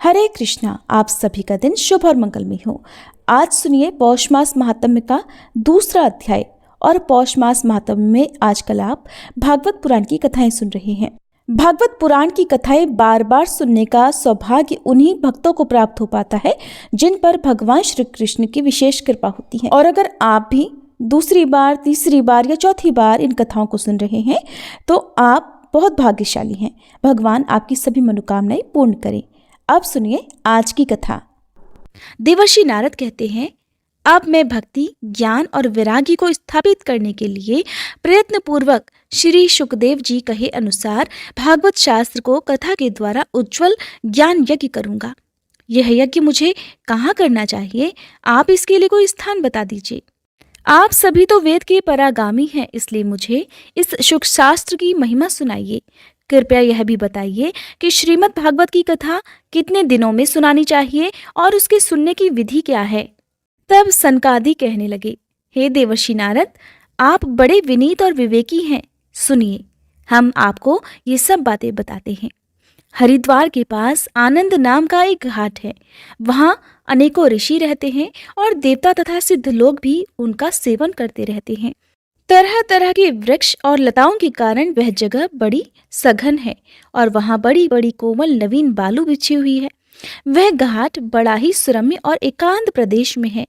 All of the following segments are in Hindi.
हरे कृष्णा। आप सभी का दिन शुभ और मंगलमय हो। आज सुनिए पौष मास महात्म्य का दूसरा अध्याय। और पौष मास महात्म्य में आजकल आप भागवत पुराण की कथाएं सुन रहे हैं। भागवत पुराण की कथाएं बार बार सुनने का सौभाग्य उन्हीं भक्तों को प्राप्त हो पाता है जिन पर भगवान श्री कृष्ण की विशेष कृपा होती है। और अगर आप भी दूसरी बार, तीसरी बार या चौथी बार इन कथाओं को सुन रहे हैं तो आप बहुत भाग्यशाली हैं। भगवान आपकी सभी मनोकामनाएं पूर्ण करें। अब सुनिए आज की कथा। देवर्षि नारद कहते हैं, अब मैं भक्ति, ज्ञान और वैराग्य को स्थापित करने के लिए प्रयत्न पूर्वक श्री सुखदेव जी कहे अनुसार भागवत शास्त्र को कथा के द्वारा उज्जवल ज्ञान यज्ञ करूंगा। यह यज्ञ मुझे कहाँ करना चाहिए? आप इसके लिए कोई स्थान बता दीजिए। आप सभी तो वेद के परागामी हैं, इसलिए मुझे इस सुख शास्त्र की महिमा सुनाइए। कृपया यह भी बताइए कि श्रीमद् भागवत की कथा कितने दिनों में सुनानी चाहिए और उसके सुनने की विधि क्या है। तब सनकादि कहने लगे, हे देवर्षि नारद, आप बड़े विनीत और विवेकी हैं। सुनिए, हम आपको ये सब बातें बताते हैं। हरिद्वार के पास आनंद नाम का एक घाट है। वहाँ अनेकों ऋषि रहते हैं और देवता तथा सिद्ध लोग भी उनका सेवन करते रहते हैं। तरह तरह के वृक्ष और लताओं के कारण वह जगह बड़ी सघन है और वहाँ बड़ी बड़ी कोमल नवीन बालू बिछी हुई है। वह घाट बड़ा ही सुरम्य और एकांत प्रदेश में है।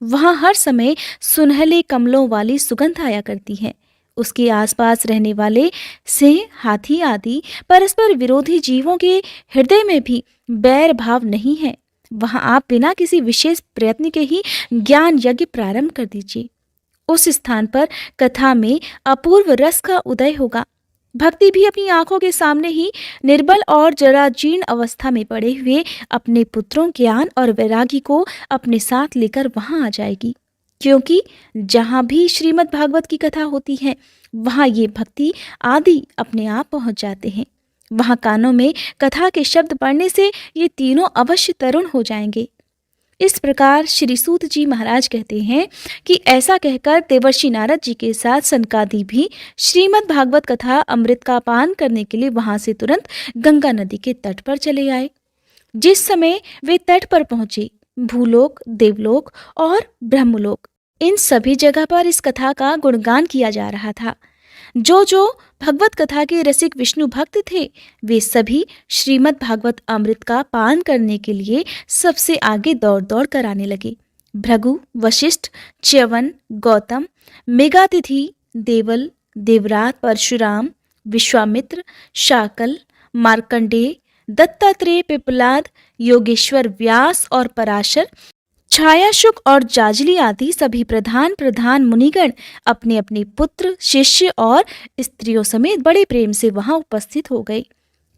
वहाँ हर समय सुनहले कमलों वाली सुगंध आया करती है। उसके आसपास रहने वाले सिंह, हाथी आदि परस्पर विरोधी जीवों के हृदय में भी बैर भाव नहीं है। वहाँ आप बिना किसी विशेष प्रयत्न के ही ज्ञान यज्ञ प्रारंभ कर दीजिए। उस स्थान पर कथा में अपूर्व रस का उदय होगा। भक्ति भी अपनी आंखों के सामने ही निर्बल और जराजीर्ण अवस्था में पड़े हुए अपने पुत्रों ज्ञान और वैराग्य को अपने साथ लेकर वहां आ जाएगी। क्योंकि जहां भी श्रीमद् भागवत की कथा होती है वहां ये भक्ति आदि अपने आप पहुंच जाते हैं। वहां कानों में कथा के शब्द पड़ने से ये तीनों अवश्य तरुण हो जाएंगे। इस प्रकार श्री सूत जी महाराज कहते हैं कि ऐसा कहकर देवर्षि नारद जी के साथ सनकादि भी श्रीमद् भागवत कथा अमृत का पान करने के लिए वहां से तुरंत गंगा नदी के तट पर चले आए। जिस समय वे तट पर पहुंचे, भूलोक, देवलोक और ब्रह्मलोक, इन सभी जगह पर इस कथा का गुणगान किया जा रहा था। जो भगवत कथा के रसिक विष्णु भक्त थे वे सभी श्रीमद् भागवत अमृत का पान करने के लिए सबसे आगे दौड़ दौड़ कर आने लगे। भृगु, वशिष्ठ, च्यवन, गौतम, मेघातिथि, देवल, देवरात, परशुराम, विश्वामित्र, शाकल, मार्कंडेय, दत्तात्रेय, पिपलाद, योगेश्वर, व्यास और पराशर, छायाशुक और जाजली आदि सभी प्रधान मुनिगण अपने अपने पुत्र, शिष्य और स्त्रियों समेत बड़े प्रेम से वहां उपस्थित हो गए।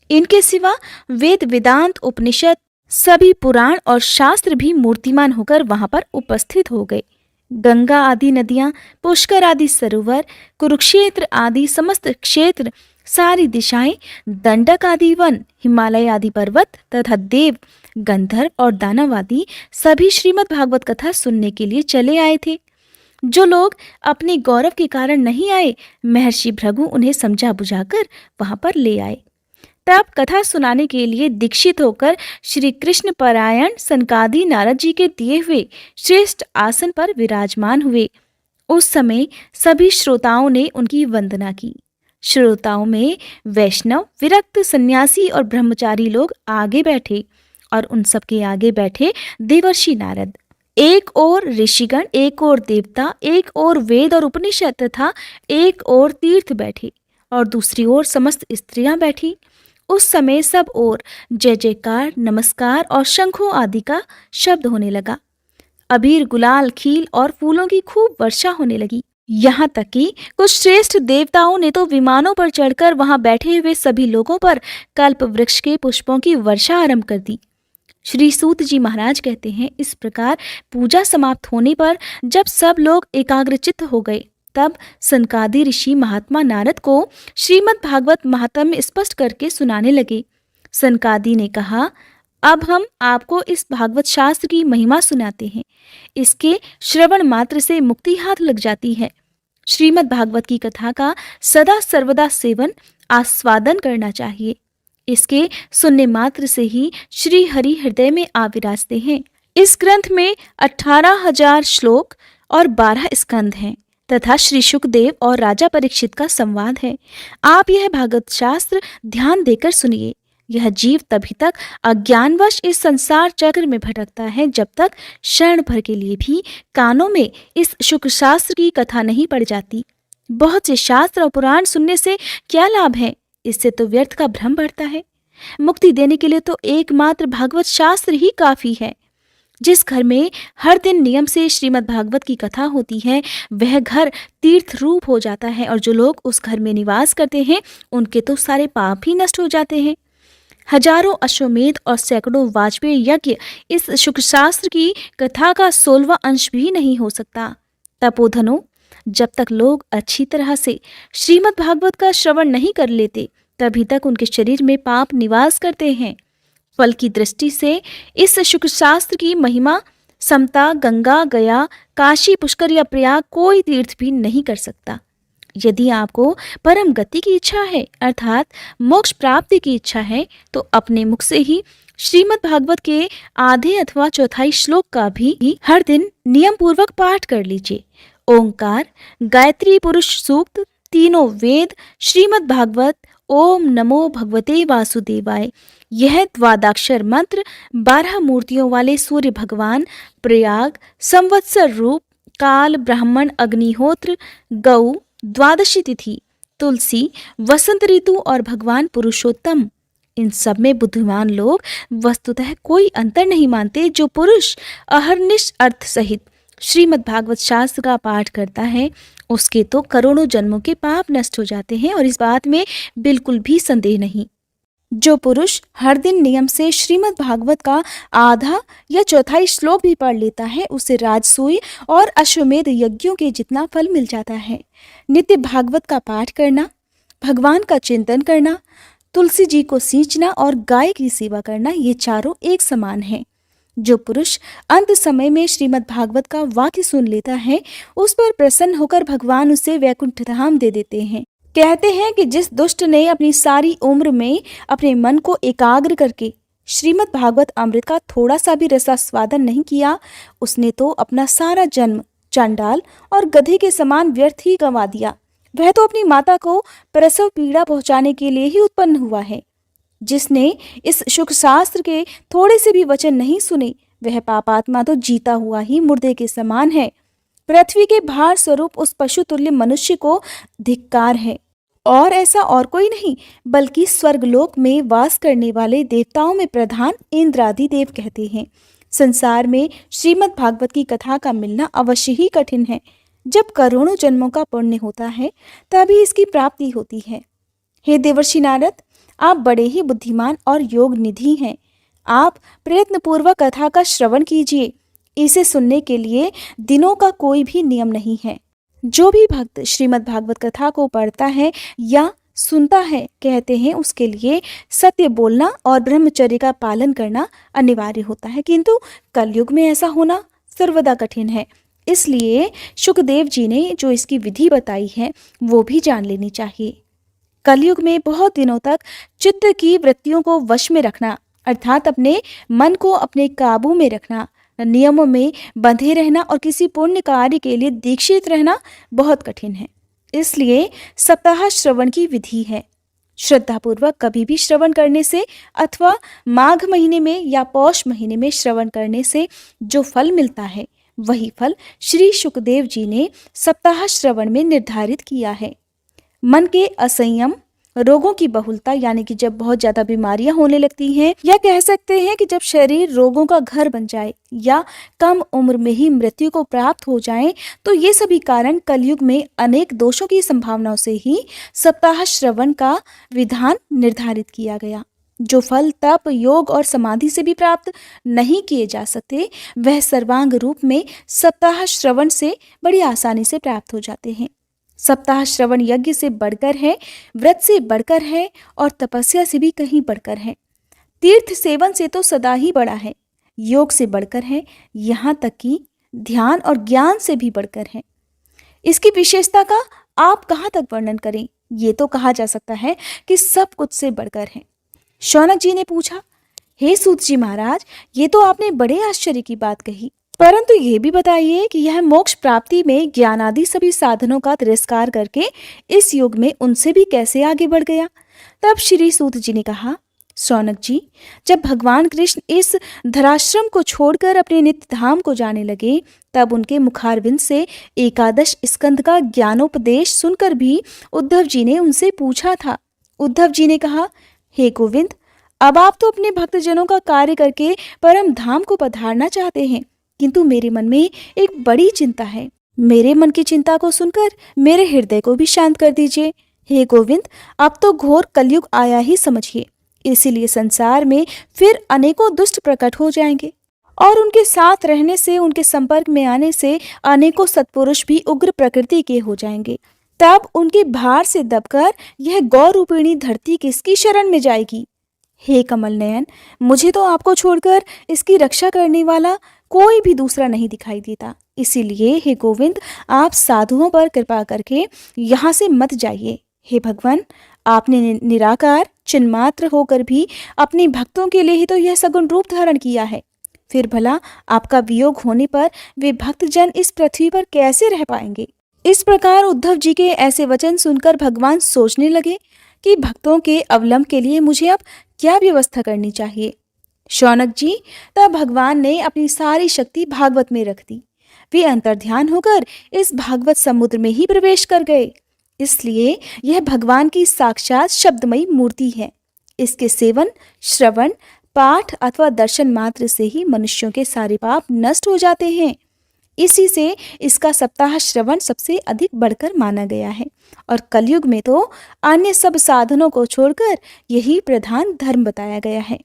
इनके सिवा वेद, वेदांत, उपनिषद, सभी पुराण और शास्त्र भी मूर्तिमान होकर वहां पर उपस्थित हो गए। गंगा आदि नदियां, पुष्कर आदि सरोवर, कुरुक्षेत्र आदि समस्त क्षेत्र, सारी दिशाएं, दंडक आदि वन, हिमालय आदि पर्वत तथा देव, गंधर्व और दानव आदि सभी श्रीमद् भागवत कथा सुनने के लिए चले आए थे। जो लोग अपने गौरव के कारण नहीं आए, महर्षि भृगु उन्हें समझा बुझाकर वहां पर ले आए। तब कथा सुनाने के लिए दीक्षित होकर श्री कृष्ण परायण सनकादि नारद जी के दिए हुए श्रेष्ठ आसन पर विराजमान हुए। उस समय सभी श्रोताओं ने उनकी वंदना की। श्रोताओं में वैष्णव, विरक्त, सन्यासी और ब्रह्मचारी लोग आगे बैठे और उन सबके आगे बैठे देवर्षि नारद। एक ओर ऋषिगण, एक ओर देवता, एक ओर वेद और उपनिषद तथा एक ओर तीर्थ बैठे और दूसरी ओर समस्त स्त्रियां बैठी। उस समय सब ओर जय जयकार, नमस्कार और शंखों आदि का शब्द होने लगा। अबीर, गुलाल, खील और फूलों की खूब वर्षा होने लगी। यहाँ तक कि कुछ श्रेष्ठ देवताओं ने तो विमानों पर चढ़कर वहां बैठे हुए सभी लोगों पर कल्प वृक्ष के पुष्पों की वर्षा आरंभ कर दी। श्री सूत जी महाराज कहते हैं, इस प्रकार पूजा समाप्त होने पर जब सब लोग एकाग्रचित्त हो गए, तब सनकादि ऋषि महात्मा नारद को श्रीमद् भागवत महात्म्य स्पष्ट करके सुनाने लगे। सनकादि ने कहा, अब हम आपको इस भागवत शास्त्र की महिमा सुनाते हैं। इसके श्रवण मात्र से मुक्ति हाथ लग जाती है। श्रीमद् भागवत की कथा का सदा सर्वदा सेवन, आस्वादन करना चाहिए। इसके सुनने मात्र से ही श्री हरि हृदय में आ विराजते हैं। इस ग्रंथ में 18,000 श्लोक और 12 स्कंद हैं तथा श्री शुकदेव और राजा परीक्षित का संवाद है। आप यह भागवत शास्त्र ध्यान देकर सुनिए। यह जीव तभी तक अज्ञानवश इस संसार चक्र में भटकता है जब तक क्षण भर के लिए भी कानों में इस शुक्र शास्त्र की कथा नहीं पड़ जाती। बहुत से शास्त्र और पुराण सुनने से क्या लाभ है? इससे तो व्यर्थ का भ्रम बढ़ता है। मुक्ति देने के लिए तो एकमात्र भागवत शास्त्र ही काफी है। जिस घर में हर दिन नियम से श्रीमद् भागवत की कथा होती है वह घर तीर्थ रूप हो जाता है और जो लोग उस घर में निवास करते हैं उनके तो सारे पाप ही नष्ट हो जाते हैं। हजारों अश्वमेध और सैकड़ों वाजपेयी यज्ञ इस शुक्र शास्त्र की कथा का 16वां अंश भी नहीं हो सकता। तपोधनो, जब तक लोग अच्छी तरह से श्रीमद् भागवत का श्रवण नहीं कर लेते तभी तक उनके शरीर में पाप निवास करते हैं। फल की दृष्टि से इस शुक्र शास्त्र की महिमा समता गंगा, गया, काशी, पुष्कर या प्रयाग कोई तीर्थ भी नहीं कर सकता। यदि आपको परम गति की इच्छा है अर्थात मोक्ष प्राप्ति की इच्छा है तो अपने मुख से ही श्रीमद् भागवत के आधे अथवा चौथाई श्लोक का भी हर दिन नियम पूर्वक पाठ कर लीजिए। ओंकार, गायत्री पुरुष सूक्त, तीनों वेद, श्रीमद् भागवत, ओम नमो भगवते वासुदेवाय, यह द्वादक्षर मंत्र 12 मूर्तियों वाले सूर्य भगवान, प्रयाग, संवत्सर रूप, काल, ब्राह्मण, अग्निहोत्र, गौ, द्वादशी तिथि, तुलसी, वसंत ऋतु और भगवान पुरुषोत्तम, इन सब में बुद्धिमान लोग वस्तुतः कोई अंतर नहीं मानते। जो पुरुष अहर्निश अर्थ सहित श्रीमद् भागवत शास्त्र का पाठ करता है उसके तो करोड़ों जन्मों के पाप नष्ट हो जाते हैं और इस बात में बिल्कुल भी संदेह नहीं। जो पुरुष हर दिन नियम से श्रीमद् भागवत का आधा या चौथाई श्लोक भी पढ़ लेता है उसे राजसूय और अश्वमेध यज्ञों के जितना फल मिल जाता है। नित्य भागवत का पाठ करना, भगवान का चिंतन करना, तुलसी जी को सींचना और गाय की सेवा करना, ये चारों एक समान हैं। जो पुरुष अंत समय में श्रीमद् भागवत का वाक्य सुन लेता है उस पर प्रसन्न होकर भगवान उसे वैकुंठ धाम दे देते हैं। कहते हैं कि जिस दुष्ट ने अपनी सारी उम्र में अपने मन को एकाग्र करके श्रीमद् भागवत अमृत का थोड़ा सा भी रसास्वादन नहीं किया उसने तो अपना सारा जन्म चांडाल और गधे के समान व्यर्थ ही गंवा दिया। वह तो अपनी माता को प्रसव पीड़ा पहुंचाने के लिए ही उत्पन्न हुआ है। जिसने इस शुक्र शास्त्र के थोड़े से भी वचन नहीं सुने वह पापात्मा तो जीता हुआ ही मुर्दे के समान है। पृथ्वी के भार स्वरूप उस पशु तुल्य मनुष्य को धिक्कार है। और ऐसा और कोई नहीं बल्कि स्वर्गलोक में वास करने वाले देवताओं में प्रधान इंद्रादि देव कहते हैं। संसार में श्रीमद् भागवत की कथा का मिलना अवश्य ही कठिन है। जब करोड़ों जन्मों का पुण्य होता है तभी इसकी प्राप्ति होती है। हे देवर्षि नारद, आप बड़े ही बुद्धिमान और योग निधि हैं। आप प्रयत्न पूर्वक कथा का श्रवण कीजिए। इसे सुनने के लिए दिनों का कोई भी नियम नहीं है। जो भी भक्त श्रीमद् भागवत कथा को पढ़ता है या सुनता है कहते हैं उसके लिए सत्य बोलना और ब्रह्मचर्य का पालन करना अनिवार्य होता है, किंतु कलयुग में ऐसा होना सर्वदा कठिन है। इसलिए शुकदेव जी ने जो इसकी विधि बताई है वो भी जान लेनी चाहिए। कलयुग में बहुत दिनों तक चित्त की वृत्तियों को वश में रखना अर्थात अपने मन को अपने काबू में रखना, नियमों में बंधे रहना और किसी पुण्य कार्य के लिए दीक्षित रहना बहुत कठिन है। इसलिए सप्ताह श्रवण की विधि है। श्रद्धापूर्वक कभी भी श्रवण करने से अथवा माघ महीने में या पौष महीने में श्रवण करने से जो फल मिलता है वही फल श्री शुकदेव जी ने सप्ताह श्रवण में निर्धारित किया है। मन के असंयम, रोगों की बहुलता यानी कि जब बहुत ज्यादा बीमारियां होने लगती हैं या कह सकते हैं कि जब शरीर रोगों का घर बन जाए या कम उम्र में ही मृत्यु को प्राप्त हो जाए तो ये सभी कारण कलयुग में अनेक दोषों की संभावनाओं से ही सप्ताह श्रवण का विधान निर्धारित किया गया। जो फल तप, योग और समाधि से भी प्राप्त नहीं किए जा सकते वह सर्वांग रूप में सप्ताह श्रवण से बड़ी आसानी से प्राप्त हो जाते हैं। सप्ताह श्रवण यज्ञ से बढ़कर है, व्रत से बढ़कर है और तपस्या से भी कहीं बढ़कर है। तीर्थ सेवन से तो सदा ही बड़ा है, योग से बढ़कर है, यहाँ तक कि ध्यान और ज्ञान से भी बढ़कर है। इसकी विशेषता का आप कहाँ तक वर्णन करें। ये तो कहा जा सकता है कि सब कुछ से बढ़कर है। शौनक जी ने पूछा, हे सूत जी महाराज, ये तो आपने बड़े आश्चर्य की बात कही, परंतु ये भी बताइए कि यह मोक्ष प्राप्ति में ज्ञान आदि सभी साधनों का तिरस्कार करके इस युग में उनसे भी कैसे आगे बढ़ गया। तब श्री सूत जी ने कहा, शौनक जी, जब भगवान कृष्ण इस धराश्रम को छोड़कर अपने नित्य धाम को जाने लगे, तब उनके मुखारविंद से एकादश स्कंद का ज्ञानोपदेश सुनकर भी उद्धव जी ने उनसे पूछा था। उद्धव जी ने कहा, हे गोविंद, अब आप तो अपने भक्तजनों का कार्य करके परम धाम को पधारना चाहते हैं, किंतु मेरे मन में एक बड़ी चिंता है। मेरे मन की चिंता को सुनकर मेरे हृदय को भी शांत कर दीजिए। हे गोविंद, अब तो घोर कलयुग आया ही समझिए, इसीलिए संसार में फिर अनेकों दुष्ट प्रकट हो जाएंगे और उनके साथ रहने से, उनके संपर्क में आने से अनेकों सत्पुरुष भी उग्र प्रकृति के हो जाएंगे। तब उनके भार से दबकर यह गौ रूपिणी धरती किसकी शरण में जाएगी। हे कमल नयन, मुझे तो आपको छोड़कर इसकी रक्षा करने वाला कोई भी दूसरा नहीं दिखाई देता। इसीलिए हे गोविंद, आप साधुओं पर कृपा करके यहाँ से मत जाइए। हे भगवान, आपने निराकार चिन्मात्र होकर भी अपने भक्तों के लिए ही तो यह सगुण रूप धारण किया है। फिर भला आपका वियोग होने पर वे भक्तजन इस पृथ्वी पर कैसे रह पाएंगे। इस प्रकार उद्धव जी के ऐसे वचन सुनकर भगवान सोचने लगे कि भक्तों के अवलंब के लिए मुझे अब क्या व्यवस्था करनी चाहिए। शौनक जी, तब भगवान ने अपनी सारी शक्ति भागवत में रख दी। वे अंतर्ध्यान होकर इस भागवत समुद्र में ही प्रवेश कर गए। इसलिए यह भगवान की साक्षात शब्दमयी मूर्ति है। इसके सेवन, श्रवण, पाठ अथवा दर्शन मात्र से ही मनुष्यों के सारे पाप नष्ट हो जाते हैं। इसी से इसका सप्ताह श्रवण सबसे अधिक बढ़कर माना गया है और कलयुग में तो अन्य सब साधनों को छोड़कर यही प्रधान धर्म बताया गया है।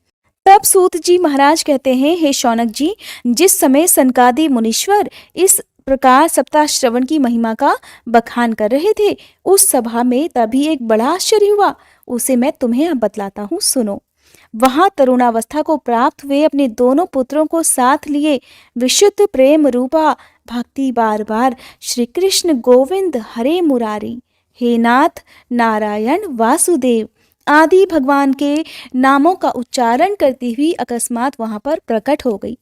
तब सूत जी महाराज कहते हैं, हे शौनक जी, जिस समय सनकादि मुनीश्वर इस प्रकार सप्ताह श्रवण की महिमा का बखान कर रहे थे, उस सभा में तभी एक बड़ा आश्चर्य हुआ। उसे मैं तुम्हें अब बतलाता हूँ, सुनो। वहां तरुणावस्था को प्राप्त हुए अपने दोनों पुत्रों को साथ लिए विशुद्ध प्रेम रूपा भक्ति बार बार श्री कृष्ण गोविंद हरे मुरारी, हे नाथ नारायण वासुदेव आदि भगवान के नामों का उच्चारण करती हुई अकस्मात वहां पर प्रकट हो गई।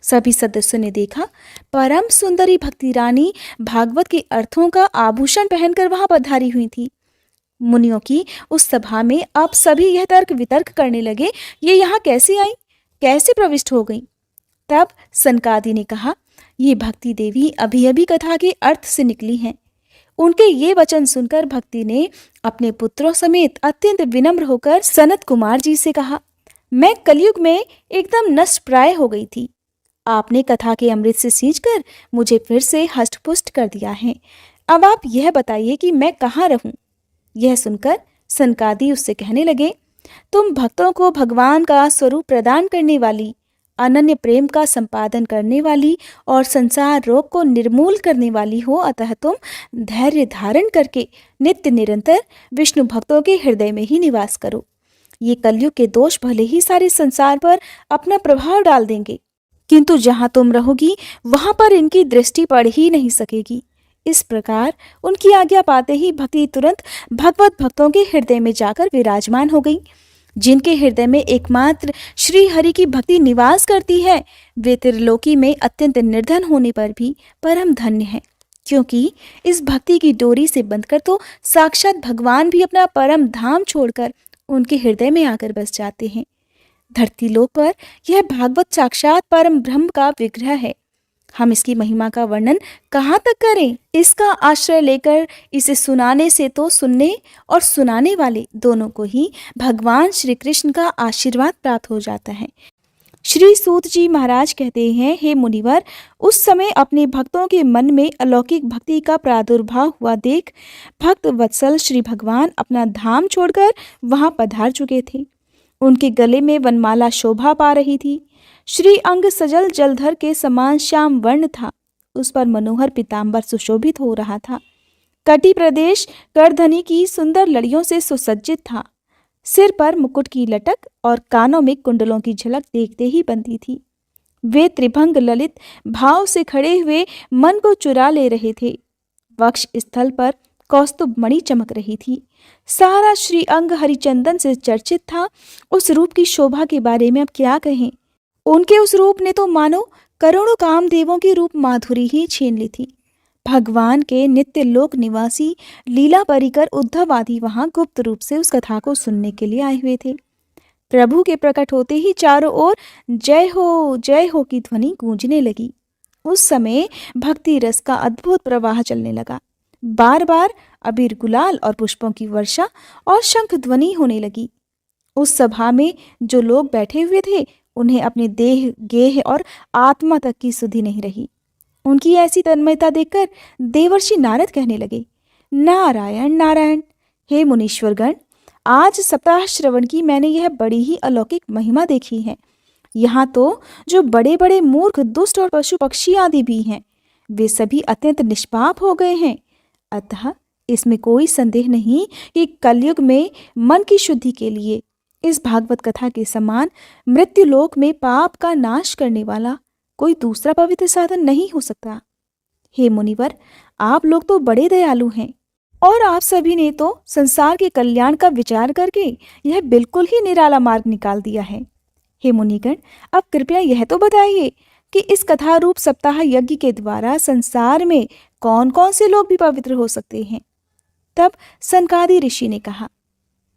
सभी सदस्यों ने देखा, परम सुंदरी भक्ति रानी भागवत के अर्थों का आभूषण पहनकर वहां पधारी हुई थी। मुनियों की उस सभा में अब सभी यह तर्क वितर्क करने लगे, ये यहाँ कैसे आई, कैसे प्रविष्ट हो गई। तब सनकादि ने कहा, ये भक्ति देवी अभी अभी कथा के अर्थ से निकली हैं। उनके ये वचन सुनकर भक्ति ने अपने पुत्रों समेत अत्यंत विनम्र होकर सनत कुमार जी से कहा, मैं कलयुग में एकदम नष्ट प्राय हो गई थी। आपने कथा के अमृत से सींचकर मुझे फिर से हष्टपुष्ट कर दिया है। अब आप यह बताइए कि मैं कहाँ रहूं। यह सुनकर सनकादि उससे कहने लगे, तुम भक्तों को भगवान का स्वरूप प्रदान करने वाली, अनन्य प्रेम का संपादन करने वाली और संसार रोग को निर्मूल करने वाली हो, अतः तुम धैर्य धारण करके नित्य निरंतर विष्णु भक्तों के हृदय में ही निवास करो। ये कलयुग के दोष भले ही सारे संसार पर अपना प्रभाव डाल देंगे, किंतु जहाँ तुम रहोगी वहां पर इनकी दृष्टि पड़ ही नहीं सकेगी। इस प्रकार उनकी आज्ञा पाते ही भक्ति तुरंत भगवत भक्तों के हृदय में जाकर विराजमान हो गई। जिनके हृदय में एकमात्र श्री हरि की भक्ति निवास करती है, वे त्रिलोकी में अत्यंत निर्धन होने पर भी परम धन्य है, क्योंकि इस भक्ति की डोरी से बंधकर तो साक्षात भगवान भी अपना परम धाम छोड़कर उनके हृदय में आकर बस जाते हैं। धरती लोक पर यह भागवत साक्षात परम ब्रह्म का विग्रह है। हम इसकी महिमा का वर्णन कहाँ तक करें। इसका आश्रय लेकर इसे सुनाने से तो सुनने और सुनाने वाले दोनों को ही भगवान श्री कृष्ण का आशीर्वाद प्राप्त हो जाता है। श्री सूत जी महाराज कहते हैं, हे मुनिवर, उस समय अपने भक्तों के मन में अलौकिक भक्ति का प्रादुर्भाव हुआ देख भक्त वत्सल श्री भगवान अपना धाम छोड़कर वहां पधार चुके थे। उनके गले में वनमाला शोभा पा रही थी। श्री अंग सजल जलधर के समान श्याम वर्ण था, उस पर मनोहर पीताम्बर सुशोभित हो रहा था। कटी प्रदेश करधनी की सुंदर लड़ियों से सुसज्जित था। सिर पर मुकुट की लटक और कानों में कुंडलों की झलक देखते ही बनती थी। वे त्रिभंग ललित भाव से खड़े हुए मन को चुरा ले रहे थे। वक्ष स्थल पर कौस्तुभ मणि चमक रही थी। सारा श्रीअंग हरिचंदन से चर्चित था। उस रूप की शोभा के बारे में अब क्या कहें। उनके उस रूप ने तो मानो करोड़ों कामदेवों की रूप माधुरी ही छीन ली थी। भगवान के नित्य लोक निवासी लीला परिकर उद्धव आदि वहां गुप्त रूप से उस कथा को सुनने के लिए आए हुए थे। प्रभु के प्रकट होते ही चारों ओर जय हो की ध्वनि गूंजने लगी। उस समय भक्ति रस का अद्भुत प्रवाह चलने लगा। बार बार अबीर गुलाल और पुष्पों की वर्षा और शंख ध्वनि होने लगी। उस सभा में जो लोग बैठे हुए थे उन्हें अपने देह गेह और आत्मा तक की सुधि नहीं रही। उनकी ऐसी तन्मयता देखकर देवर्षि नारद कहने लगे, नारायण नारायण। हे मुनीश्वरगण, आज सप्ताह श्रवण की मैंने यह बड़ी ही अलौकिक महिमा देखी है। यहाँ तो जो बड़े बड़े मूर्ख दुष्ट और पशु पक्षी आदि भी हैं, वे सभी अत्यंत निष्पाप हो गए हैं। अतः इसमें कोई संदेह नहीं कि कलयुग में मन की शुद्धि के लिए इस भागवत कथा के समान मृत्युलोक में पाप का नाश करने वाला कोई दूसरा पवित्र साधन नहीं हो सकता। हे मुनिवर, आप लोग तो बड़े दयालु हैं और आप सभी ने तो संसार के कल्याण का विचार करके यह बिल्कुल ही निराला मार्ग निकाल दिया है। हे मुनिगण, अब कृपया यह तो बताइए कि इस कथा रूप सप्ताह यज्ञ के द्वारा संसार में कौन कौन से लोग भी पवित्र हो सकते हैं। तब सनकादि ऋषि ने कहा,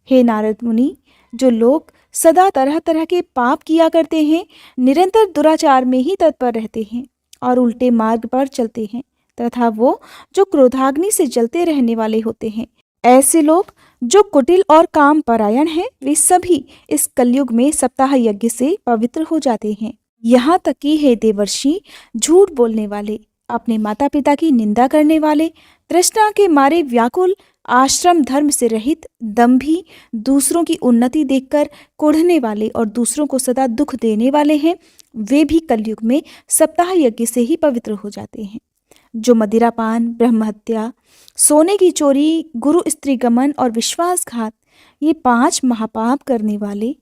हे नारद मुनि, जो लोग सदा तरह तरह के पाप किया करते हैं, निरंतर दुराचार में ही तत्पर रहते हैं और उल्टे मार्ग पर चलते हैं, तथा वो जो क्रोधाग्नि से जलते रहने वाले होते हैं, ऐसे लोग जो कुटिल और काम परायण हैं, वे सभी इस कलयुग में सप्ताह यज्ञ से पवित्र हो जाते हैं। यहाँ तक कि हे देवर्षि, झूठ बोलने वाले, अपने माता पिता की निंदा करने वाले, तृष्णा के मारे व्याकुल, आश्रम धर्म से रहित, दंभी, दूसरों की उन्नति देखकर कुढ़ने वाले और दूसरों को सदा दुख देने वाले हैं, वे भी कलयुग में सप्ताह यज्ञ से ही पवित्र हो जाते हैं। जो मदिरापान, ब्रह्महत्या, सोने की चोरी, गुरु स्त्री गमन और विश्वासघात, ये 5 महापाप करने वाले,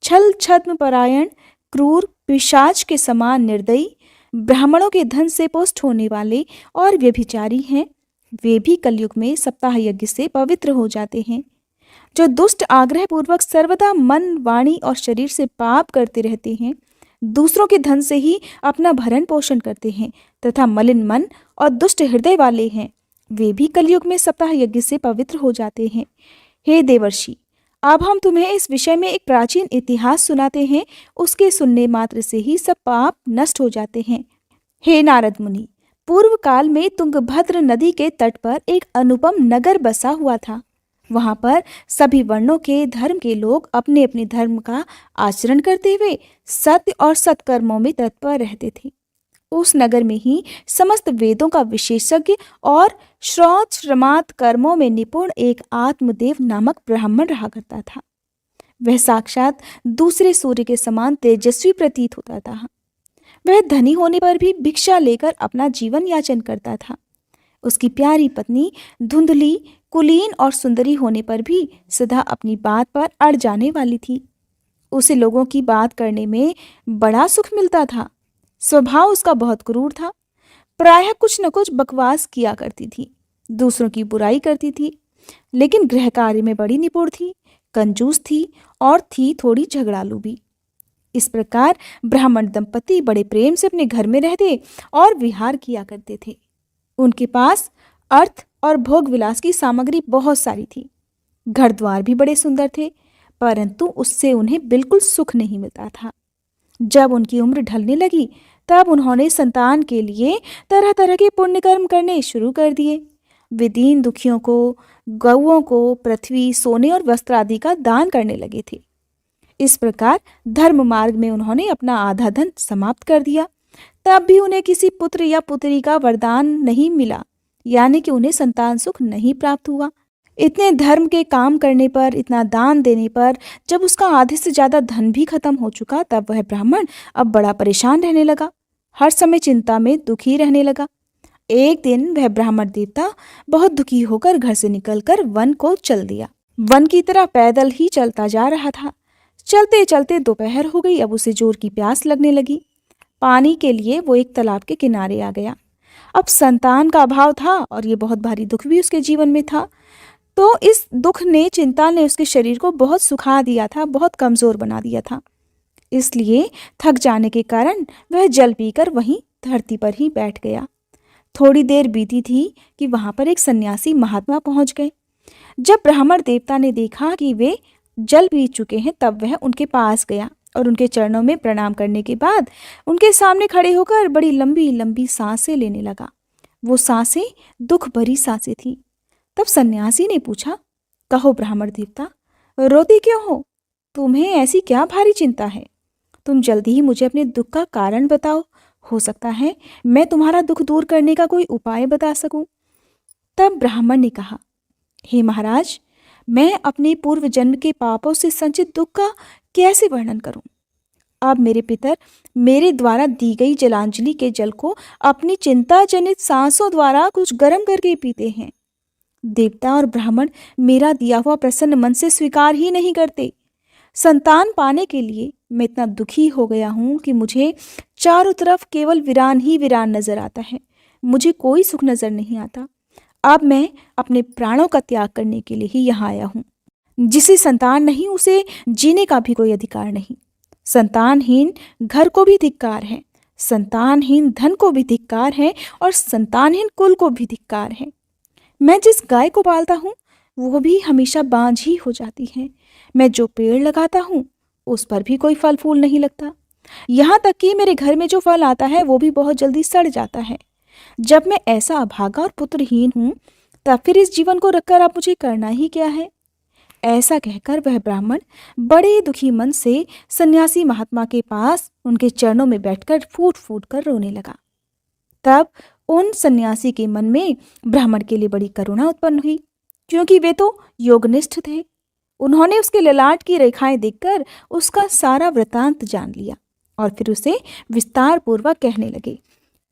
छल छद्म परायण, क्रूर, पिशाच के समान निर्दयी, ब्राह्मणों के धन से पुष्ट होने वाले और व्यभिचारी हैं, वे भी कलयुग में सप्ताह यज्ञ से पवित्र हो जाते हैं। जो दुष्ट आग्रह पूर्वक सर्वदा मन, वाणी और शरीर से पाप करते रहते हैं, दूसरों के धन से ही अपना भरण पोषण करते हैं तथा मलिन मन और दुष्ट हृदय वाले हैं, वे भी कलयुग में सप्ताह यज्ञ से पवित्र हो जाते हैं। हे देवर्षि, अब हम तुम्हें इस विषय में एक प्राचीन इतिहास सुनाते हैं। उसके सुनने मात्र से ही सब पाप नष्ट हो जाते हैं। हे नारद मुनि, पूर्व काल में तुंगभद्र नदी के तट पर एक अनुपम नगर बसा हुआ था। वहां पर सभी वर्णों के धर्म के लोग अपने अपने धर्म का आचरण करते हुए सत्य और सत्कर्मों में तत्पर रहते थे। उस नगर में ही समस्त वेदों का विशेषज्ञ और श्रौत श्रमात कर्मों में निपुण एक आत्मदेव नामक ब्राह्मण रहा करता था। वह साक्षात दूसरे सूर्य के समान तेजस्वी प्रतीत होता था। वह धनी होने पर भी भिक्षा लेकर अपना जीवन याचन करता था। उसकी प्यारी पत्नी धुंधली, कुलीन और सुंदरी होने पर भी सदा अपनी बात पर अड़ जाने वाली थी। उसे लोगों की बात करने में बड़ा सुख मिलता था। स्वभाव उसका बहुत क्रूर था। प्रायः कुछ न कुछ बकवास किया करती थी, दूसरों की बुराई करती थी, लेकिन गृह कार्य में बड़ी निपुण थी, कंजूस थी और थी थोड़ी झगड़ालू भी। इस प्रकार ब्राह्मण दंपति बड़े प्रेम से अपने घर में रहते और विहार किया करते थे। उनके पास अर्थ और भोग विलास की सामग्री बहुत सारी थी। घर द्वार भी बड़े सुंदर थे, परंतु उससे उन्हें बिल्कुल सुख नहीं मिलता था। जब उनकी उम्र ढलने लगी, तब उन्होंने संतान के लिए तरह तरह के पुण्य कर्म करने शुरू कर दिए। वे दीन दुखियों को, गौओं को पृथ्वी, सोने और वस्त्र आदि का दान करने लगे थे। इस प्रकार धर्म मार्ग में उन्होंने अपना आधा धन समाप्त कर दिया। तब भी उन्हें किसी पुत्र या पुत्री का वरदान नहीं मिला, यानी कि उन्हें संतान सुख नहीं प्राप्त हुआ। इतने धर्म के काम करने पर, इतना दान देने पर जब उसका आधे से ज्यादा धन भी खत्म हो चुका, तब वह ब्राह्मण अब बड़ा परेशान रहने लगा। हर समय चिंता में दुखी रहने लगा। एक दिन वह ब्राह्मण देवता बहुत दुखी होकर घर से निकलकर वन को चल दिया। वन की तरह पैदल ही चलता जा रहा था। चलते चलते दोपहर हो गई। अब उसे जोर की प्यास लगने लगी। पानी के लिए वो एक तालाब के किनारे आ गया। अब संतान का अभाव था और ये बहुत भारी दुख भी उसके जीवन में था। तो इस दुख ने, चिंता ने उसके शरीर को बहुत सुखा दिया था, बहुत कमज़ोर बना दिया था। इसलिए थक जाने के कारण वह जल पीकर वहीं धरती पर ही बैठ गया। थोड़ी देर बीती थी कि वहां पर एक सन्यासी महात्मा पहुंच गए। जब ब्राह्मण देवता ने देखा कि वे जल पी चुके हैं, तब वह उनके पास गया और उनके चरणों में प्रणाम करने के बाद उनके सामने खड़े होकर बड़ी लंबी लंबी सांसें लेने लगा। वो सांसें दुख भरी सांसें थीं। तब सन्यासी ने पूछा, कहो ब्राह्मण देवता, रोती क्यों हो? तुम्हें ऐसी क्या भारी चिंता है? तुम जल्दी ही मुझे अपने दुख का कारण बताओ। हो सकता है मैं तुम्हारा दुख दूर करने का कोई उपाय बता सकूं। तब ब्राह्मण ने कहा, हे महाराज, मैं अपने पूर्व जन्म के पापों से संचित दुख का कैसे वर्णन करूं? अब मेरे पितर मेरे द्वारा दी गई जलांजलि के जल को अपनी चिंता जनित सांसों द्वारा कुछ गर्म करके पीते हैं। देवता और ब्राह्मण मेरा दिया हुआ प्रसन्न मन से स्वीकार ही नहीं करते। संतान पाने के लिए मैं इतना दुखी हो गया हूं कि मुझे चारों तरफ केवल वीरान ही वीरान नजर आता है। मुझे कोई सुख नजर नहीं आता। अब मैं अपने प्राणों का त्याग करने के लिए ही यहाँ आया हूँ। जिसे संतान नहीं, उसे जीने का भी कोई अधिकार नहीं। संतानहीन घर को भी धिक्कार है, संतानहीन धन को भी धिक्कार है, और संतानहीन कुल को भी धिक्कार है। मैं जिस गाय को पालता हूँ वो भी हमेशा बांझ ही हो जाती है। मैं जो पेड़ लगाता हूँ उस पर भी कोई फल फूल नहीं लगता। यहाँ तक कि मेरे घर में जो फल आता है वो भी बहुत जल्दी सड़ जाता है। जब मैं ऐसा अभागा और पुत्रहीन हूँ, तब फिर इस जीवन को रखकर अब मुझे करना ही क्या है? ऐसा कहकर वह ब्राह्मण बड़े दुखी मन से सन्यासी महात्मा के पास उनके चरणों में बैठकर फूट फूट कर रोने लगा। तब उन सन्यासी के मन में ब्राह्मण के लिए बड़ी करुणा उत्पन्न हुई, क्योंकि वे तो योगनिष्ठ थे। उन्होंने उसके ललाट की रेखाएं देखकर उसका सारा वृतांत जान लिया और फिर उसे विस्तार पूर्वक कहने लगे,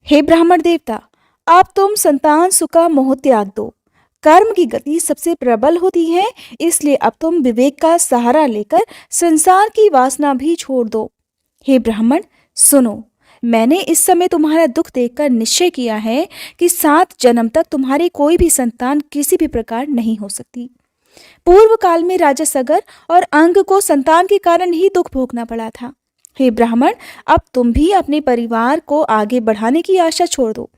हे ब्राह्मण देवता, अब तुम संतान सुख का मोह त्याग दो। कर्म की गति सबसे प्रबल होती है, इसलिए अब तुम विवेक का सहारा लेकर संसार की वासना भी छोड़ दो। हे ब्राह्मण सुनो, मैंने इस समय तुम्हारा दुख देखकर निश्चय किया है कि 7 जन्म तक तुम्हारी कोई भी संतान किसी भी प्रकार नहीं हो सकती। पूर्व काल में राजा सगर और अंग को संतान के कारण ही दुख भोगना पड़ा था। हे ब्राह्मण, अब तुम भी अपने परिवार को आगे बढ़ाने की आशा छोड़ दो।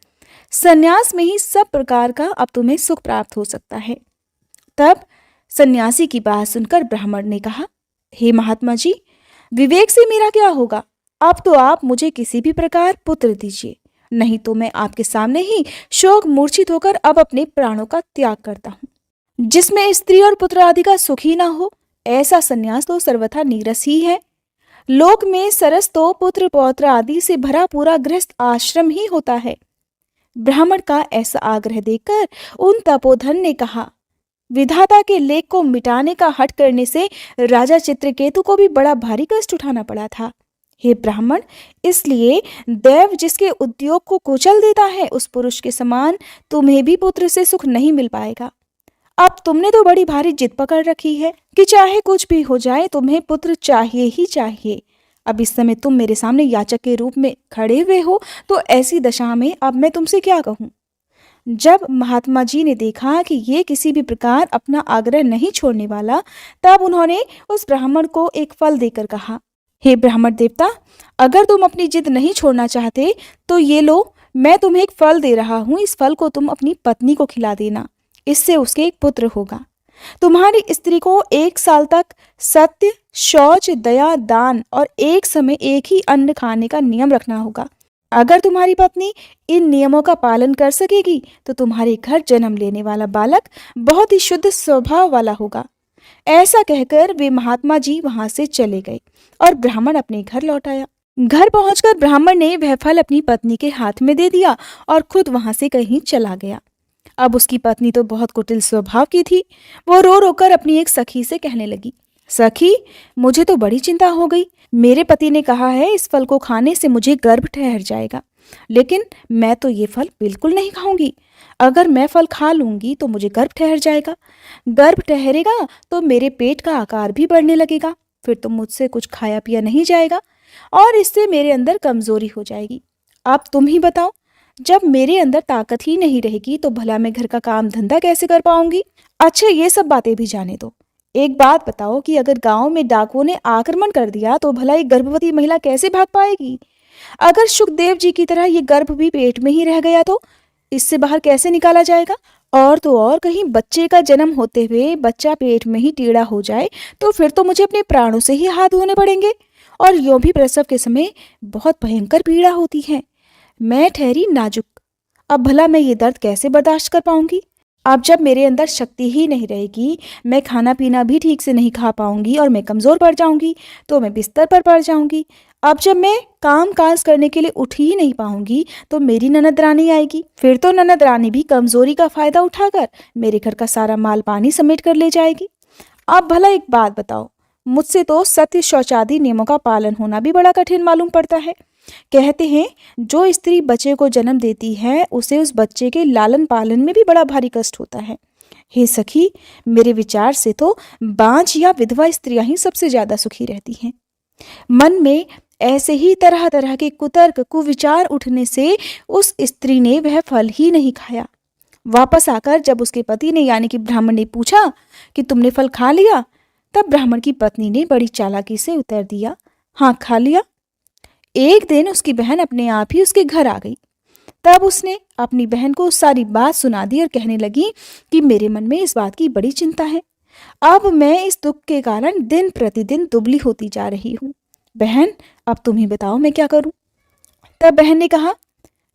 संन्यास में ही सब प्रकार का अब तुम्हें सुख प्राप्त हो सकता है। तब सन्यासी की बात सुनकर ब्राह्मण ने कहा, हे महात्मा जी, विवेक से मेरा क्या होगा? अब तो आप मुझे किसी भी प्रकार पुत्र दीजिए, नहीं तो मैं आपके सामने ही शोक मूर्छित होकर अब अपने प्राणों का त्याग करता हूँ। जिसमें स्त्री और पुत्र आदि का सुख ही ना हो, ऐसा संन्यास तो सर्वथा नीरस ही है। लोक में सरस तो पुत्र पौत्र आदि से भरा पूरा गृहस्थ आश्रम ही होता है। ब्राह्मण का ऐसा आग्रह देखकर उन तपोधन ने कहा, विधाता के लेख को मिटाने का हठ करने से राजा चित्रकेतु को भी बड़ा भारी कष्ट उठाना पड़ा था। हे ब्राह्मण, इसलिए देव जिसके उद्योग को कुचल देता है, उस पुरुष के समान तुम्हें भी पुत्र से सुख नहीं मिल पाएगा। अब तुमने तो बड़ी भारी जिद पकड़ रखी है कि चाहे कुछ भी हो जाए तुम्हें पुत्र चाहिए ही चाहिए। अब इस समय तुम मेरे सामने याचक के रूप में खड़े हुए हो, तो ऐसी दशा में अब मैं तुमसे क्या कहूँ? जब महात्मा जी ने देखा कि ये किसी भी प्रकार अपना आग्रह नहीं छोड़ने वाला, तब उन्होंने उस ब्राह्मण को एक फल देकर कहा, हे ब्राह्मण देवता, अगर तुम अपनी जिद नहीं छोड़ना चाहते तो ये लो, मैं तुम्हें एक फल दे रहा हूँ। इस फल को तुम अपनी पत्नी को खिला देना, इससे उसके एक पुत्र होगा। तुम्हारी स्त्री को 1 साल तक सत्य, शौच, दया, दान और एक समय एक ही अन्न खाने का नियम रखना होगा। अगर तुम्हारी पत्नी इन नियमों का पालन कर सकेगी तो तुम्हारे घर जन्म लेने वाला बालक बहुत ही शुद्ध स्वभाव वाला होगा। ऐसा कहकर वे महात्मा जी वहां से चले गए और ब्राह्मण अपने घर लौट आया। घर पहुंचकर ब्राह्मण ने वह फल अपनी पत्नी के हाथ में दे दिया और खुद वहां से कहीं चला गया। अब उसकी पत्नी तो बहुत कुटिल स्वभाव की थी। वो रो रोकर अपनी एक सखी से कहने लगी, सखी, मुझे तो बड़ी चिंता हो गई। मेरे पति ने कहा है इस फल को खाने से मुझे गर्भ ठहर जाएगा, लेकिन मैं तो ये फल बिल्कुल नहीं खाऊंगी। अगर मैं फल खा लूंगी तो मुझे गर्भ ठहर जाएगा। गर्भ ठहरेगा तो मेरे पेट का आकार भी बढ़ने लगेगा, फिर तो मुझसे कुछ खाया पिया नहीं जाएगा और इससे मेरे अंदर कमजोरी हो जाएगी। अब तुम ही बताओ, जब मेरे अंदर ताकत ही नहीं रहेगी तो भला मैं घर का काम धंधा कैसे कर पाऊंगी। अच्छा, ये सब बातें भी जाने दो। एक बात बताओ कि अगर गांव में डाकुओं ने आक्रमण कर दिया तो भला एक गर्भवती महिला कैसे भाग पाएगी। अगर सुखदेव जी की तरह ये गर्भ भी पेट में ही रह गया तो इससे बाहर कैसे निकाला जाएगा। और तो और कहीं बच्चे का जन्म होते हुए बच्चा पेट में ही टेढ़ा हो जाए तो फिर तो मुझे अपने प्राणों से ही हाथ धोने पड़ेंगे। और यूं भी प्रसव के समय बहुत भयंकर पीड़ा होती है। मैं ठहरी नाजुक। अब भला मैं ये दर्द कैसे बर्दाश्त कर पाऊंगी। अब जब मेरे अंदर शक्ति ही नहीं रहेगी, मैं खाना पीना भी ठीक से नहीं खा पाऊंगी और मैं कमजोर पड़ जाऊंगी तो मैं बिस्तर पर पड़ जाऊंगी। अब जब मैं काम काज करने के लिए उठ ही नहीं पाऊंगी तो मेरी ननद रानी आएगी। फिर तो ननद रानी भी कमजोरी का फायदा उठाकर मेरे घर का सारा माल पानी समेट कर ले जाएगी। अब भला एक बात बताओ, मुझसे तो सत्य शौचादि नियमों का पालन होना भी बड़ा कठिन मालूम पड़ता है। कहते हैं जो स्त्री बच्चे को जन्म देती है उसे उस बच्चे के लालन पालन में भी बड़ा भारी कष्ट होता है। हे सखी, मेरे विचार से तो बांझ या विधवा स्त्रियां ही सबसे ज्यादा सुखी रहती हैं। मन में ऐसे ही तरह तरह के कुतर्क कुविचार उठने से उस स्त्री ने वह फल ही नहीं खाया। वापस आकर जब उसके पति ने यानी कि ब्राह्मण ने पूछा कि तुमने फल खा लिया, तब ब्राह्मण की पत्नी ने बड़ी चालाकी से उत्तर दिया, हाँ खा लिया। एक दिन उसकी बहन अपने आप ही उसके घर आ गई। तब उसने अपनी बहन को सारी बात सुना दी और कहने लगी कि मेरे मन में इस बात की बड़ी चिंता है। अब मैं इस दुख के कारण दिन प्रतिदिन दुबली होती जा रही हूँ। बहन, अब तुम ही बताओ मैं क्या करूं। तब बहन ने कहा,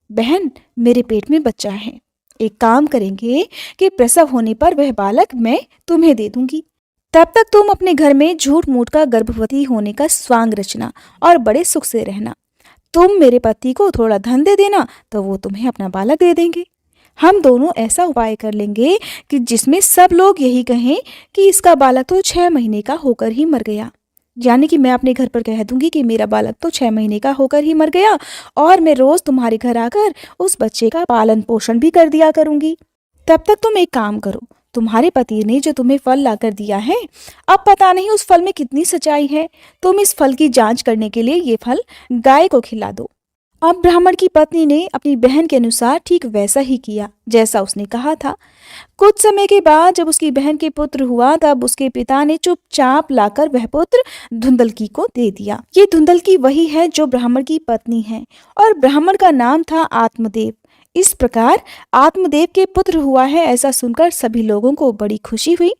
बहन मेरे पेट में बच्चा है। एक काम करेंगे कि प्रसव होने पर वह बालक मैं तुम्हें दे दूंगी। तब तक तुम अपने घर में झूठ मूठ का गर्भवती होने का स्वांग रचना और बड़े सुख से रहना। तुम मेरे पति को थोड़ा धन दे देना तो वो तुम्हें अपना बालक दे देंगे। हम दोनों ऐसा उपाय कर लेंगे कि जिसमें सब लोग यही कहें कि इसका बालक तो 6 महीने का होकर ही मर गया। यानी कि मैं अपने घर पर कह दूंगी कि मेरा बालक तो 6 महीने का होकर ही मर गया और मैं रोज तुम्हारे घर आकर उस बच्चे का पालन पोषण भी कर दिया करूंगी। तब तक तुम एक काम करो, तुम्हारे पति ने जो तुम्हें फल लाकर दिया है, अब पता नहीं उस फल में कितनी सच्चाई है। तुम इस फल की जांच करने के लिए ये फल गाय को खिला दो। अब ब्राह्मण की पत्नी ने अपनी बहन के अनुसार ठीक वैसा ही किया जैसा उसने कहा था। कुछ समय के बाद जब उसकी बहन के पुत्र हुआ तब उसके पिता ने चुपचाप लाकर वह पुत्र धुंधलकी को दे दिया। ये धुंधलकी वही है जो ब्राह्मण की पत्नी है और ब्राह्मण का नाम था आत्मदेव। इस प्रकार आत्मदेव के पुत्र हुआ है, ऐसा सुनकर सभी लोगों को बड़ी खुशी हुई।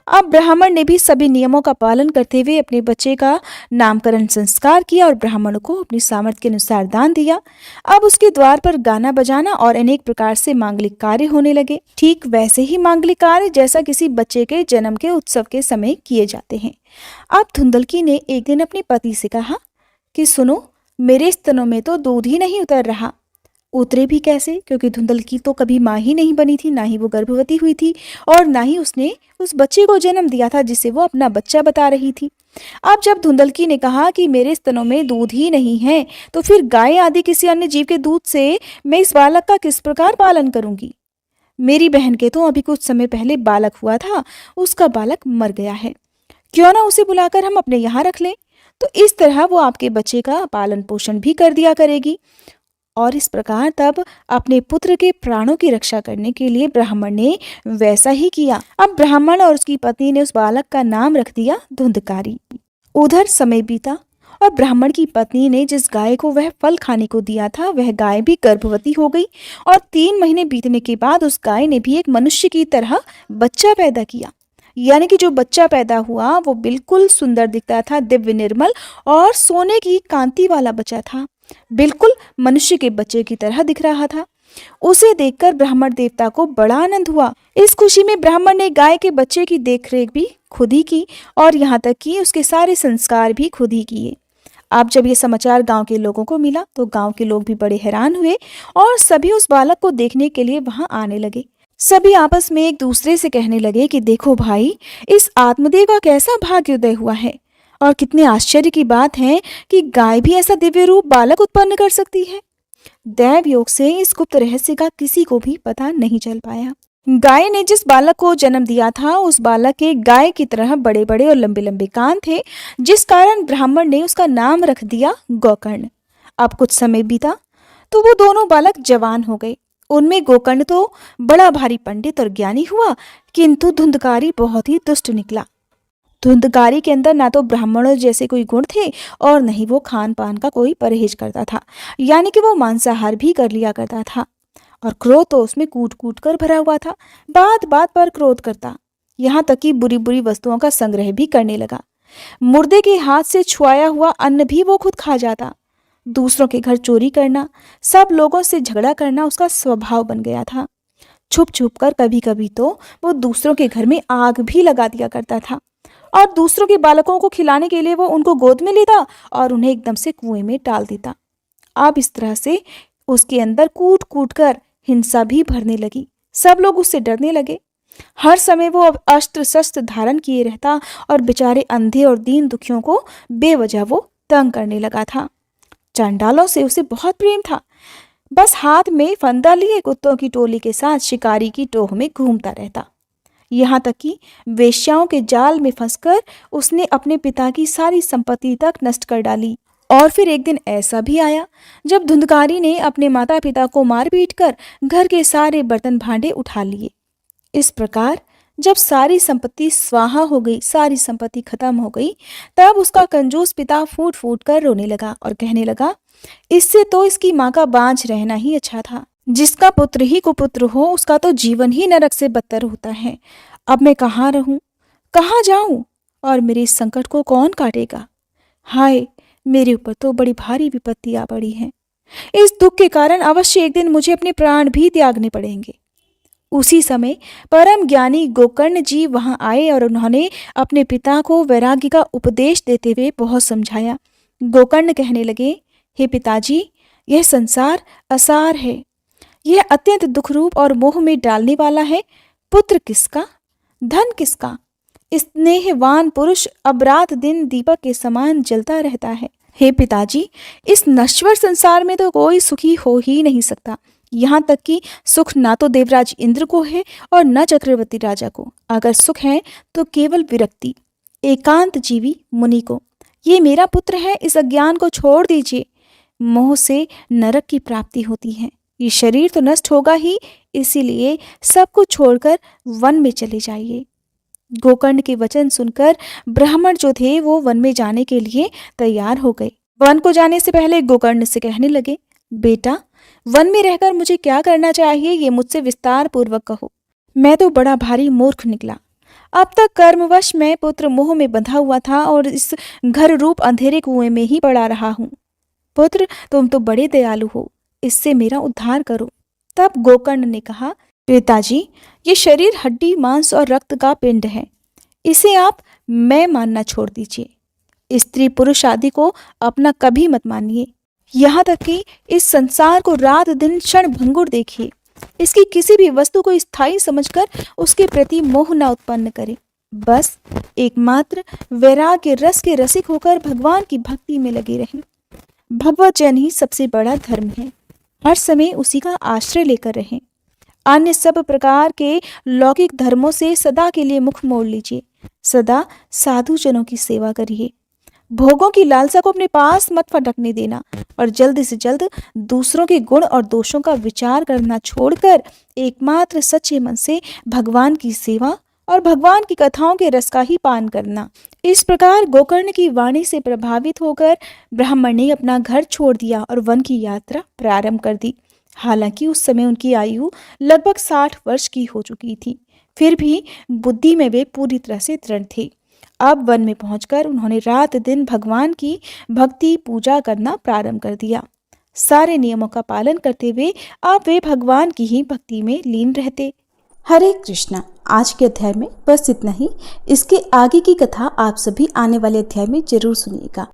अब ब्राह्मण ने भी सभी नियमों का पालन करते हुए अपने बच्चे का नामकरण संस्कार किया और ब्राह्मण को अपनी सामर्थ्य के अनुसार दान दिया। अब उसके द्वार पर गाना बजाना और अनेक प्रकार से मांगलिक कार्य होने लगे, ठीक वैसे ही मांगलिक कार्य जैसा किसी बच्चे के जन्म के उत्सव के समय किए जाते हैं। अब धुंधलकी ने एक दिन अपने पति से कहा कि सुनो, मेरे स्तनों में तो दूध ही नहीं उतर रहा। उतरे भी कैसे, क्योंकि धुंधलकी तो कभी माँ ही नहीं बनी थी, ना ही वो गर्भवती हुई थी और ना ही उसने उस बच्चे को जन्म दिया था जिसे वो अपना बच्चा बता रही थी। अब जब धुंधलकी ने कहा कि मेरे स्तनों में दूध ही नहीं है तो फिर गाय आदि किसी अन्य जीव के दूध से मैं इस बालक का किस प्रकार पालन करूंगी। मेरी बहन के तो अभी कुछ समय पहले बालक हुआ था, उसका बालक मर गया है, क्यों ना उसे बुलाकर हम अपने यहाँ रख लें, तो इस तरह वो आपके बच्चे का पालन पोषण भी कर दिया करेगी। और इस प्रकार तब अपने पुत्र के प्राणों की रक्षा करने के लिए ब्राह्मण ने वैसा ही किया। अब ब्राह्मण और उसकी पत्नी ने उस बालक का नाम रख दिया धुंधकारी। उधर समय बीता और ब्राह्मण की पत्नी ने जिस गाय को वह फल खाने को दिया था वह गाय भी गर्भवती हो गई और 3 महीने बीतने के बाद उस गाय ने भी एक मनुष्य की तरह बच्चा पैदा किया। यानी कि जो बच्चा पैदा हुआ वो बिल्कुल सुंदर दिखता था, दिव्य निर्मल और सोने की कांति वाला बच्चा था, बिल्कुल मनुष्य के बच्चे की तरह दिख रहा था। उसे देखकर ब्राह्मण देवता को बड़ा आनंद हुआ। इस खुशी में ब्राह्मण ने गाय के बच्चे की देखरेख भी खुद ही की और यहाँ तक कि उसके सारे संस्कार भी खुद ही किए। अब जब ये समाचार गांव के लोगों को मिला तो गांव के लोग भी बड़े हैरान हुए और सभी उस बालक को देखने के लिए वहां आने लगे। सभी आपस में एक दूसरे से कहने लगे कि देखो भाई, इस आत्मदेव का कैसा भाग्योदय हुआ है और कितने आश्चर्य की बात है कि गाय भी ऐसा दिव्य रूप बालक उत्पन्न कर सकती है। दैव योग से इस गुप्त रहस्य का किसी को भी पता नहीं चल पाया। गाय ने जिस बालक को जन्म दिया था उस बालक के गाय की तरह बड़े बड़े और लंबे लंबे कान थे, जिस कारण ब्राह्मण ने उसका नाम रख दिया गोकर्ण। अब कुछ समय बीता तो वो दोनों बालक जवान हो गए। उनमें गोकर्ण तो बड़ा भारी पंडित और ज्ञानी हुआ, किंतु धुंधकारी बहुत ही दुष्ट निकला। धुंधकारी के अंदर ना तो ब्राह्मणों जैसे कोई गुण थे और न ही वो खान पान का कोई परहेज करता था, यानी कि वो मांसाहार भी कर लिया करता था। और क्रोध तो उसमें कूट कूट कर भरा हुआ था, बात बात पर क्रोध करता, यहाँ तक कि बुरी बुरी वस्तुओं का संग्रह भी करने लगा। मुर्दे के हाथ से छुआया हुआ अन्न भी वो खुद खा जाता। दूसरों के घर चोरी करना, सब लोगों से झगड़ा करना उसका स्वभाव बन गया था। छुप छुप कर कभी कभी तो वो दूसरों के घर में आग भी लगा दिया करता था, और दूसरों के बालकों को खिलाने के लिए वो उनको गोद में लेता और उन्हें एकदम से कुएं में डाल देता। अब इस तरह से उसके अंदर कूट कूट कर हिंसा भी भरने लगी। सब लोग उससे डरने लगे। हर समय वो अब अस्त्र शस्त्र धारण किए रहता और बेचारे अंधे और दीन दुखियों को बेवजह वो तंग करने लगा था। चांडालों से उसे बहुत प्रेम था। बस हाथ में फंदा लिए कुत्तों की टोली के साथ शिकारी की टोह में घूमता रहता। यहाँ तक कि वेश्याओं के जाल में फंसकर उसने अपने पिता की सारी संपत्ति तक नष्ट कर डाली। और फिर एक दिन ऐसा भी आया जब धुंधकारी ने अपने माता पिता को मार पीट कर घर के सारे बर्तन भांडे उठा लिए। इस प्रकार जब सारी संपत्ति स्वाहा हो गई, सारी संपत्ति खत्म हो गई, तब उसका कंजूस पिता फूट फूट कर रोने लगा और कहने लगा, इससे तो इसकी माँ का बांझ रहना ही अच्छा था। जिसका पुत्र ही कुपुत्र हो उसका तो जीवन ही नरक से बदतर होता है। अब मैं कहाँ रहूं, कहाँ जाऊं, और मेरे इस संकट को कौन काटेगा। हाय, मेरे ऊपर तो बड़ी भारी विपत्ति आ पड़ी है। इस दुख के कारण अवश्य एक दिन मुझे अपने प्राण भी त्यागने पड़ेंगे। उसी समय परम ज्ञानी गोकर्ण जी वहां आए और उन्होंने अपने पिता को वैराग्य का उपदेश देते हुए बहुत समझाया। गोकर्ण कहने लगे, हे पिताजी, यह संसार असार है, यह अत्यंत दुखरूप और मोह में डालने वाला है। पुत्र किसका, धन किसका, स्नेहवान पुरुष अब रात दिन दीपक के समान जलता रहता है। हे पिताजी, इस नश्वर संसार में तो कोई सुखी हो ही नहीं सकता। यहाँ तक कि सुख ना तो देवराज इंद्र को है और न चक्रवर्ती राजा को। अगर सुख है तो केवल विरक्ति, एकांत जीवी मुनि को। ये मेरा पुत्र है, इस अज्ञान को छोड़ दीजिए। मोह से नरक की प्राप्ति होती है। ये शरीर तो नष्ट होगा ही, इसीलिए सब कुछ छोड़कर वन में चले जाइए। गोकर्ण के वचन सुनकर ब्राह्मण जो थे वो वन में जाने के लिए तैयार हो गए। वन को जाने से पहले गोकर्ण से कहने लगे, बेटा, वन में रहकर मुझे क्या करना चाहिए ये मुझसे विस्तार पूर्वक कहो। मैं तो बड़ा भारी मूर्ख निकला। अब तक कर्मवश मैं पुत्र मोह में बंधा हुआ था और इस घर रूप अंधेरे कुएं में ही पड़ा रहा हूँ। पुत्र, तुम तो बड़े दयालु हो, इससे मेरा उद्धार करो। तब गोकर्ण ने कहा, पिताजी, ये शरीर हड्डी मांस और रक्त का पिंड है, इसे आप मैं मानना छोड़ दीजिए। स्त्री पुरुष आदि को अपना कभी मत मानिए। यहाँ तक कि इस संसार को रात दिन क्षण भंगुर देखिए। इसकी किसी भी वस्तु को स्थायी समझकर उसके प्रति मोह न उत्पन्न करें। बस एकमात्र वैराग्य रस के रसिक होकर भगवान की भक्ति में लगे रहें। भगवत जन ही सबसे बड़ा धर्म है। हर समय उसी का आश्रय लेकर रहें। अन्य सब प्रकार के लौकिक धर्मों से सदा के लिए मुख मोड़ लीजिए। सदा साधु जनों की सेवा करिए। भोगों की लालसा को अपने पास मत फटकने देना और जल्द से जल्द दूसरों के गुण और दोषों का विचार करना छोड़कर एकमात्र सच्चे मन से भगवान की सेवा और भगवान की कथाओं के रस का ही पान करना। इस प्रकार गोकर्ण की वाणी से प्रभावित होकर ब्राह्मण ने अपना घर छोड़ दिया और वन की यात्रा प्रारंभ कर दी। हालांकि उस समय उनकी आयु लगभग 60 वर्ष की हो चुकी थी, फिर भी बुद्धि में वे पूरी तरह से दृढ़ थे। अब वन में पहुंचकर उन्होंने रात दिन भगवान की भक्ति पूजा करना प्रारंभ कर दिया। सारे नियमों का पालन करते हुए अब वे भगवान की ही भक्ति में लीन रहते। हरे कृष्णा। आज के अध्याय में बस इतना ही। इसके आगे की कथा आप सभी आने वाले अध्याय में जरूर सुनिएगा।